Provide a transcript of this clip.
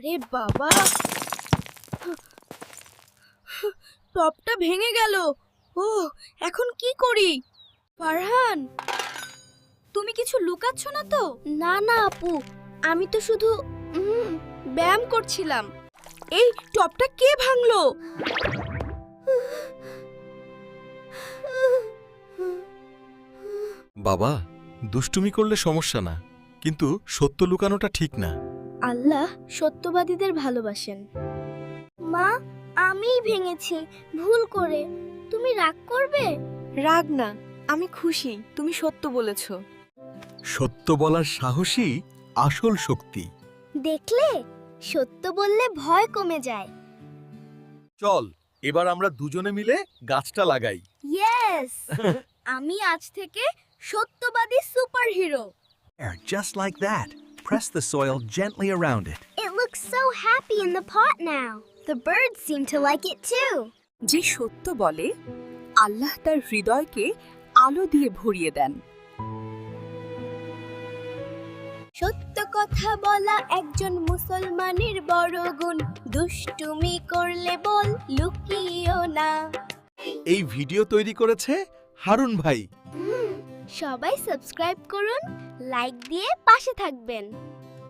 আরে বাবা, টপটা ভেঙে গেল। ও, এখন কি করি? ফারহান, তুমি কিছু লুকাচ্ছ না তো? না না আপু, আমি তো শুধু ব্যায়াম করছিলাম। এই টপটা কে ভাঙলো? বাবা, দুষ্টুমি করলে সমস্যা না, কিন্তু সত্য লুকানোটা ঠিক না। আল্লাহ সত্যবাদীদের ভালোবাসেন। মা, আমিই ভেঙেছি ভুল করে। তুমি রাগ করবে? রাগ না, আমি খুশি তুমি সত্য বলেছ। সত্য বলার সাহসী আসল শক্তি। দেখলে, সত্য বললে ভয় কমে যায়। চল, এবার আমরা দুজনে মিলে গাছটা লাগাই। ইয়েস! আমি আজ থেকে সত্যবাদী superhero. Just like that. Press the soil gently around it. It looks so happy in the pot now. The birds seem to like it too. যে সত্য বলে, আল্লাহ তার হৃদয়কে আলো দিয়ে ভরিয়ে দেন। সত্য কথা বলা একজন মুসলমানের বড় গুণ। দুষ্টুমি করলে বল লুকিও না। এই ভিডিও তৈরি করেছে হারুন ভাই। সবাই সাবস্ক্রাইব করুন, লাইক দিয়ে পাশে থাকবেন।